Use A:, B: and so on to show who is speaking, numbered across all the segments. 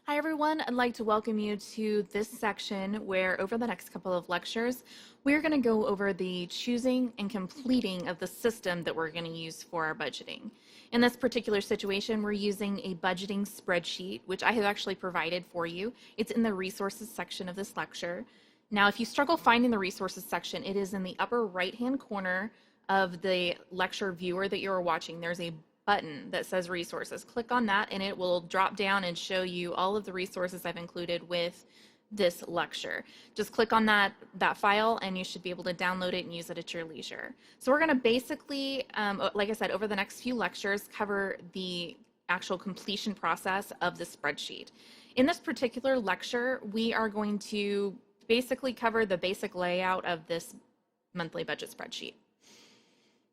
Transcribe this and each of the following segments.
A: Hi everyone, I'd like to welcome you to this section where over the next couple of lectures, we're going to go over the choosing and completing of the system that we're going to use for our budgeting. In this particular situation, we're using a budgeting spreadsheet, which I have actually provided for you. It's in the resources section of this lecture. Now, if you struggle finding the resources section, it is in the upper right-hand corner of the lecture viewer that you're watching. There's a button that says resources. Click on that and it will drop down and show you all of the resources I've included with this lecture. Just click on that file and you should be able to download it and use it at your leisure. So we're going to basically, like I said, over the next few lectures, cover the actual completion process of the spreadsheet. In this particular lecture, we are going to basically cover the basic layout of this monthly budget spreadsheet.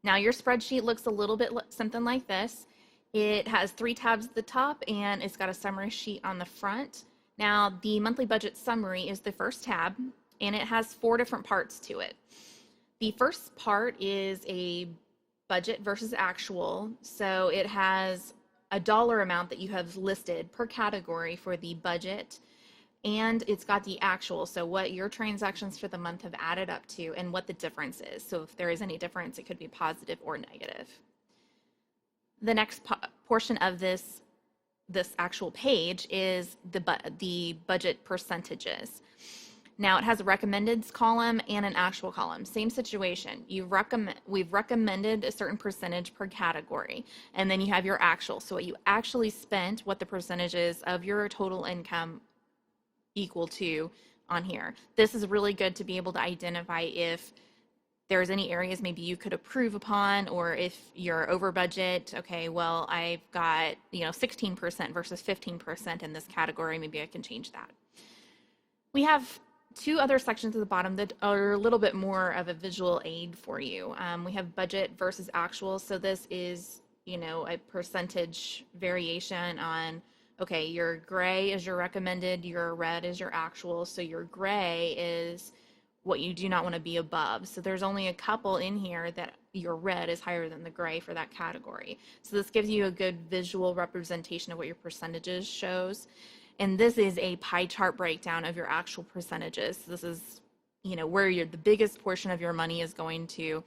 A: Now your spreadsheet looks a little bit something like this. It has 3 tabs at the top and it's got a summary sheet on the front. Now the monthly budget summary is the first tab and it has 4 different parts to it. The first part is a budget versus actual. So it has a dollar amount that you have listed per category for the budget, and it's got the actual, so what your transactions for the month have added up to and what the difference is. So if there is any difference, it could be positive or negative. The next portion of this actual page is the budget percentages. Now it has a recommended column and an actual column. Same situation. We've recommended a certain percentage per category, and then you have your actual. So what you actually spent, what the percentage is of your total income equal to on here. This is really good to be able to identify if there's any areas maybe you could improve upon, or if you're over budget. Okay, well, I've got 16% versus 15% in this category. Maybe I can change that. We have 2 other sections at the bottom that are a little bit more of a visual aid for you. We have budget versus actual. So this is a percentage variation on, okay, your gray is your recommended, your red is your actual. So your gray is what you do not want to be above. So there's only a couple in here that your red is higher than the gray for that category. So this gives you a good visual representation of what your percentages shows. And this is a pie chart breakdown of your actual percentages. So this is where the biggest portion of your money is going to.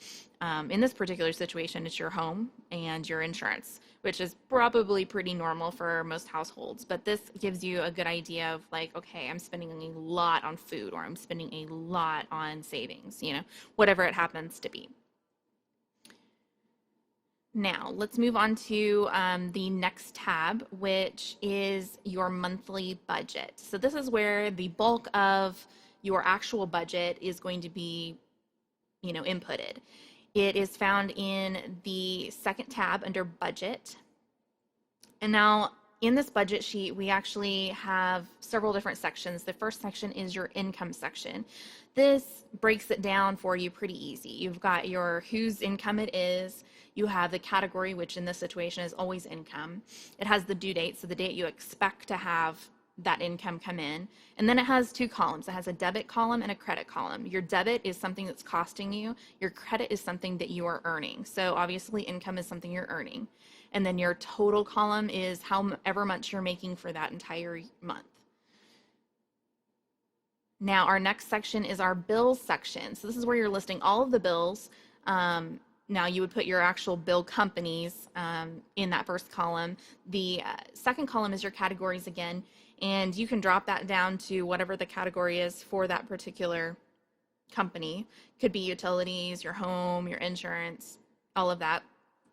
A: In this particular situation, it's your home and your insurance, which is probably pretty normal for most households. But this gives you a good idea of like, okay, I'm spending a lot on food, or I'm spending a lot on savings, whatever it happens to be. Now, let's move on to the next tab, which is your monthly budget. So this is where the bulk of your actual budget is going to be, inputted. It is found in the second tab under budget. And now in this budget sheet, we actually have several different sections. The first section is your income section. This breaks it down for you pretty easy. You've got your whose income it is. You have the category, which in this situation is always income. It has the due date, so the date you expect to have that income come in. And then it has 2 columns. It has a debit column and a credit column. Your debit is something that's costing you. Your credit is something that you are earning. So obviously income is something you're earning. And then your total column is however much you're making for that entire month. Now our next section is our bills section. So this is where you're listing all of the bills. Now you would put your actual bill companies in that first column. The second column is your categories again, and you can drop that down to whatever the category is for that particular company. Could be utilities, your home, your insurance, all of that.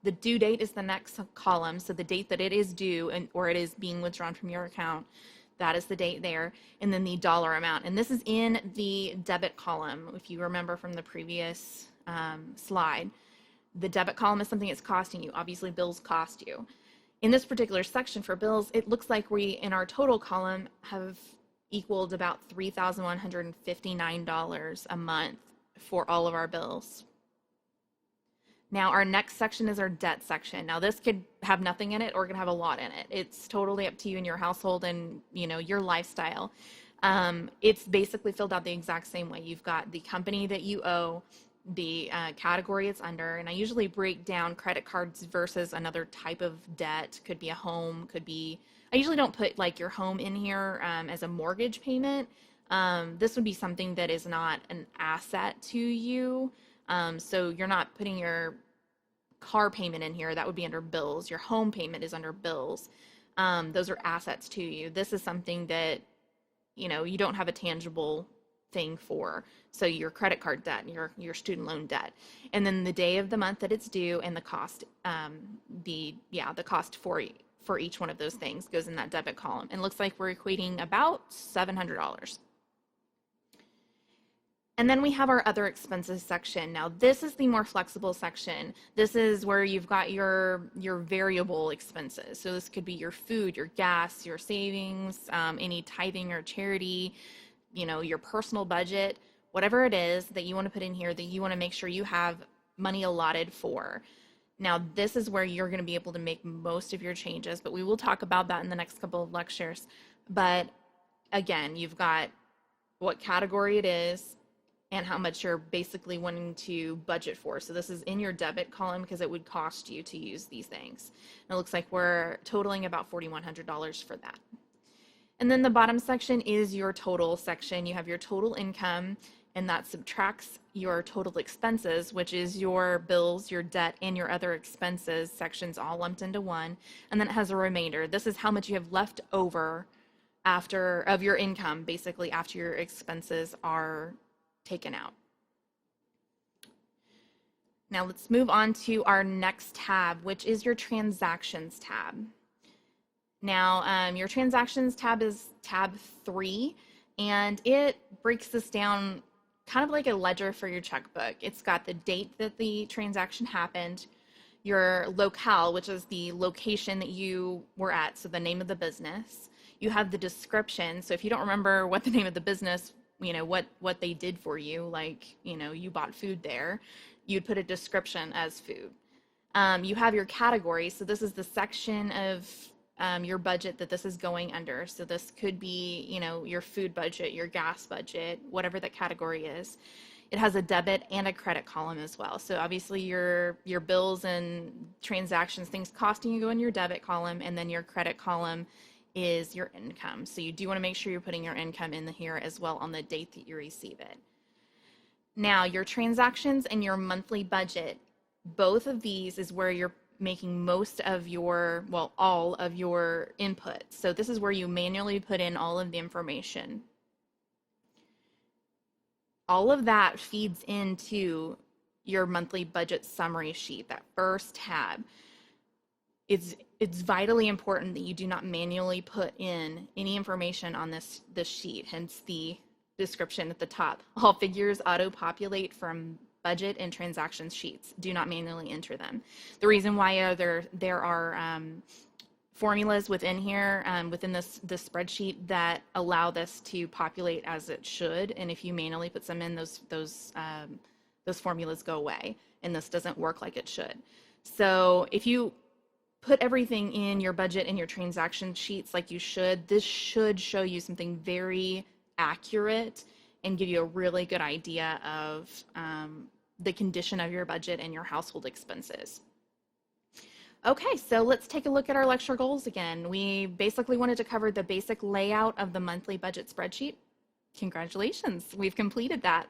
A: The due date is the next column, so the date that it is due or it is being withdrawn from your account, that is the date there, and then the dollar amount. And this is in the debit column, if you remember from the previous slide. The debit column is something that's costing you. Obviously, bills cost you. In this particular section for bills, it looks like we, in our total column, have equaled about $3,159 a month for all of our bills. Now, our next section is our debt section. Now, this could have nothing in it or it could have a lot in it. It's totally up to you and your household and, your lifestyle. It's basically filled out the exact same way. You've got the company that you owe, the category it's under, and I usually break down credit cards versus another type of debt. Could be a home, could be, I usually don't put like your home in here as a mortgage payment. This would be something that is not an asset to you. So you're not putting your car payment in here. That would be under bills. Your home payment is under bills. Those are assets to you. This is something that, you don't have a tangible thing for. So your credit card debt, your student loan debt, and then the day of the month that it's due and the cost, the cost for each one of those things goes in that debit column. And looks like we're equating about $700. And then we have our other expenses section. Now this is the more flexible section. This is where you've got your variable expenses. So this could be your food, your gas, your savings, any tithing or charity, your personal budget, whatever it is that you want to put in here that you want to make sure you have money allotted for. Now this is where you're going to be able to make most of your changes, but we will talk about that in the next couple of lectures. But again, you've got what category it is and how much you're basically wanting to budget for. So this is in your debit column because it would cost you to use these things. And it looks like we're totaling about $4,100 for that. And then the bottom section is your total section. You have your total income, and that subtracts your total expenses, which is your bills, your debt, and your other expenses sections all lumped into one. And then it has a remainder. This is how much you have left over of your income, basically after your expenses are taken out. Now let's move on to our next tab, which is your transactions tab. Now your transactions tab is tab 3, and it breaks this down kind of like a ledger for your checkbook. It's got the date that the transaction happened, your locale, which is the location that you were at, so the name of the business. You have the description, so if you don't remember what the name of the business, what they did for you, like, you bought food there, you'd put a description as food. You have your category, so this is the section of your budget that this is going under. So this could be, your food budget, your gas budget, whatever that category is. It has a debit and a credit column as well. So obviously your bills and transactions, things costing you, go in your debit column, and then your credit column is your income. So you do want to make sure you're putting your income in here as well on the date that you receive it. Now your transactions and your monthly budget, both of these is where you're making most of your, all of your input. So this is where you manually put in all of the information. All of that feeds into your monthly budget summary sheet, that first tab. It's vitally important that you do not manually put in any information on this sheet, hence the description at the top. All figures auto-populate from budget and transactions sheets. Do not manually enter them. The reason why there are formulas within here, within this spreadsheet, that allow this to populate as it should, and if you manually put some in, those formulas go away, and this doesn't work like it should. So if you put everything in your budget and your transaction sheets like you should, this should show you something very accurate and give you a really good idea of the condition of your budget and your household expenses. Okay, so let's take a look at our lecture goals again. We basically wanted to cover the basic layout of the monthly budget spreadsheet. Congratulations, we've completed that.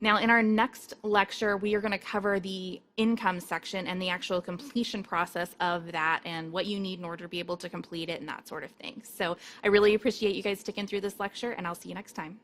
A: Now in our next lecture, we are going to cover the income section and the actual completion process of that and what you need in order to be able to complete it and that sort of thing. So I really appreciate you guys sticking through this lecture, and I'll see you next time.